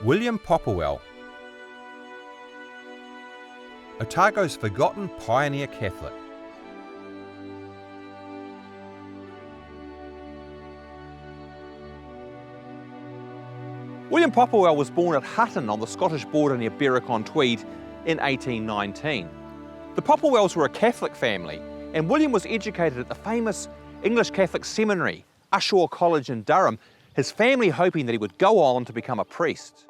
William Poppelwell, Otago's forgotten pioneer Catholic. William Poppelwell was born at Hutton on the Scottish border near Berwick-on-Tweed in 1819. The Poppelwells were a Catholic family, and William was educated at the famous English Catholic seminary, Ushaw College in Durham, his family hoping that he would go on to become a priest.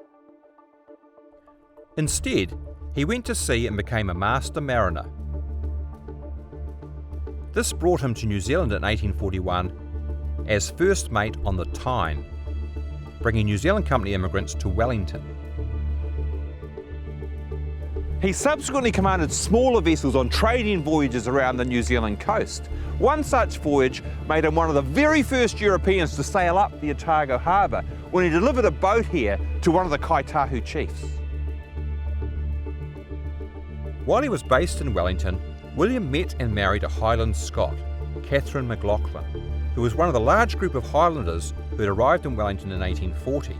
Instead, he went to sea and became a master mariner. This brought him to New Zealand in 1841 as first mate on the Tyne, bringing New Zealand Company immigrants to Wellington. He subsequently commanded smaller vessels on trading voyages around the New Zealand coast. One such voyage made him one of the very first Europeans to sail up the Otago harbour when he delivered a boat here to one of the Kaitahu chiefs. While he was based in Wellington, William met and married a Highland Scot, Catherine McLaughlin, who was one of the large group of Highlanders who had arrived in Wellington in 1840.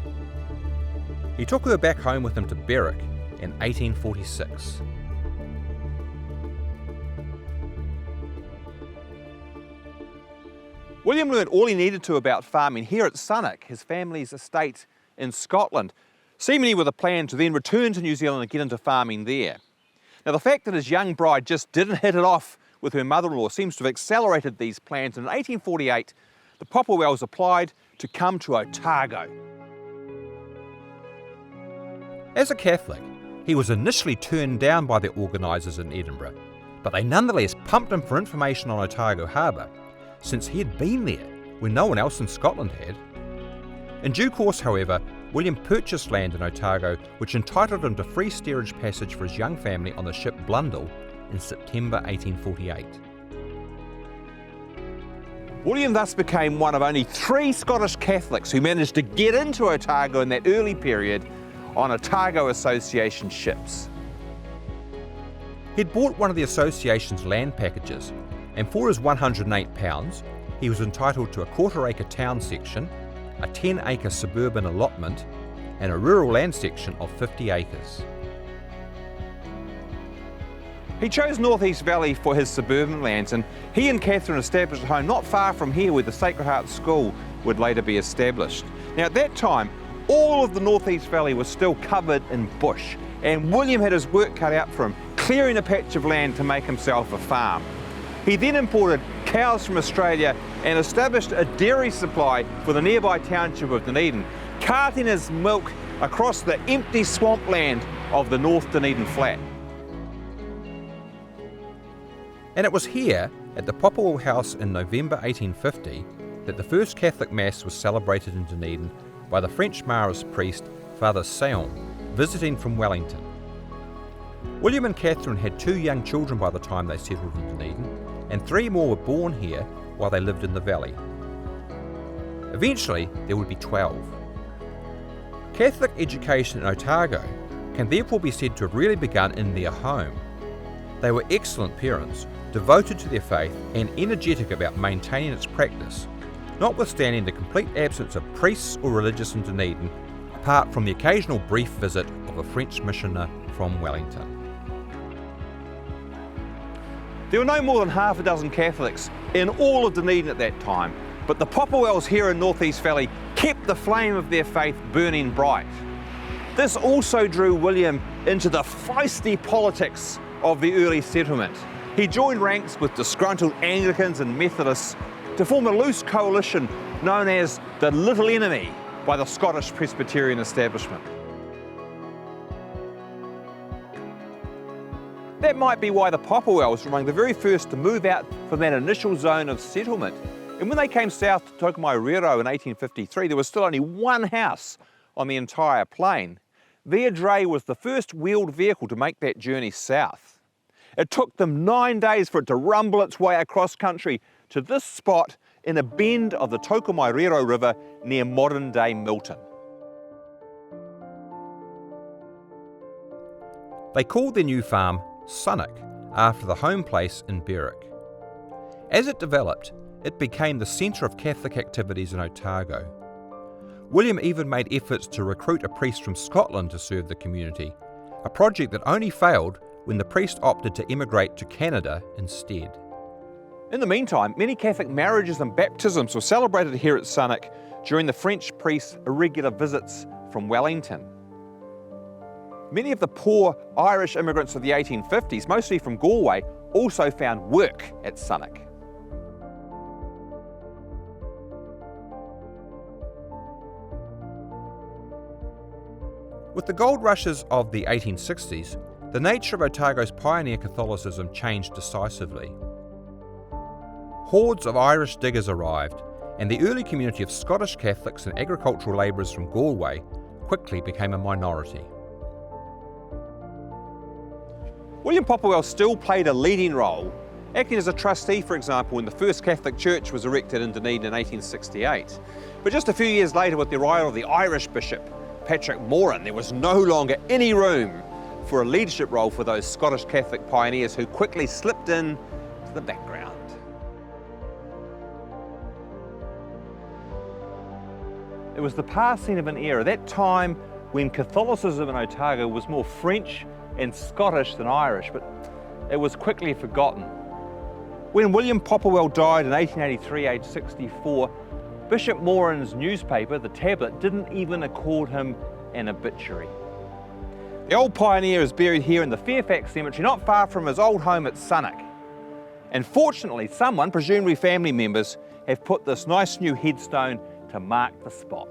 He took her back home with him to Berwick in 1846. William learned all he needed to about farming here at Sunnock, his family's estate in Scotland, seemingly with a plan to then return to New Zealand and get into farming there. Now, the fact that his young bride just didn't hit it off with her mother-in-law seems to have accelerated these plans, and in 1848 the Poppelwells applied to come to Otago. As a Catholic, he was initially turned down by the organisers in Edinburgh, but they nonetheless pumped him for information on Otago Harbour, since he had been there when no one else in Scotland had. In due course, however, William purchased land in Otago, which entitled him to free steerage passage for his young family on the ship Blundell in September 1848. William thus became one of only 3 Scottish Catholics who managed to get into Otago in that early period on Otago Association ships. He'd bought one of the association's land packages, and for his £108, he was entitled to a quarter-acre town section, a 10-acre suburban allotment, and a rural land section of 50 acres. He chose North East Valley for his suburban lands, and he and Catherine established a home not far from here where the Sacred Heart School would later be established. Now, at that time, all of the North East Valley was still covered in bush, and William had his work cut out for him, clearing a patch of land to make himself a farm. He then imported cows from Australia and established a dairy supply for the nearby township of Dunedin, carting his milk across the empty swampland of the North Dunedin Flat. And it was here, at the Poppelwell House in November 1850, that the first Catholic Mass was celebrated in Dunedin by the French Marist priest, Father Sayon, visiting from Wellington. William and Catherine had 2 young children by the time they settled in Dunedin, and 3 more were born here while they lived in the valley. Eventually, there would be 12. Catholic education in Otago can therefore be said to have really begun in their home. They were excellent parents, devoted to their faith and energetic about maintaining its practice, notwithstanding the complete absence of priests or religious in Dunedin, apart from the occasional brief visit of a French missioner from Wellington. There were no more than half a dozen Catholics in all of Dunedin at that time, but the Poppelwells here in North East Valley kept the flame of their faith burning bright. This also drew William into the feisty politics of the early settlement. He joined ranks with disgruntled Anglicans and Methodists to form a loose coalition known as the Little Enemy by the Scottish Presbyterian establishment. That might be why the Poppelwells were among the very first to move out from that initial zone of settlement. And when they came south to Tokomairiro in 1853, there was still only one house on the entire plain. Their dray was the first wheeled vehicle to make that journey south. It took them 9 days for it to rumble its way across country to this spot in a bend of the Tokomairiro River near modern-day Milton. They called their new farm Sunnock, after the home place in Berwick. As it developed, it became the centre of Catholic activities in Otago. William even made efforts to recruit a priest from Scotland to serve the community, a project that only failed when the priest opted to emigrate to Canada instead. In the meantime, many Catholic marriages and baptisms were celebrated here at Sunnock during the French priest's irregular visits from Wellington. Many of the poor Irish immigrants of the 1850s, mostly from Galway, also found work at Sunnock. With the gold rushes of the 1860s, the nature of Otago's pioneer Catholicism changed decisively. Hordes of Irish diggers arrived, and the early community of Scottish Catholics and agricultural labourers from Galway quickly became a minority. William Poppelwell still played a leading role, acting as a trustee, for example, when the first Catholic church was erected in Dunedin in 1868. But just a few years later, with the arrival of the Irish bishop, Patrick Moran, there was no longer any room for a leadership role for those Scottish Catholic pioneers who quickly slipped in to the background. It was the passing of an era, that time when Catholicism in Otago was more French and Scottish than Irish, but it was quickly forgotten. When William Poppelwell died in 1883, aged 64, Bishop Moran's newspaper, The Tablet, didn't even accord him an obituary. The old pioneer is buried here in the Fairfax Cemetery, not far from his old home at Sunnock. And fortunately, someone, presumably family members, have put this nice new headstone to mark the spot.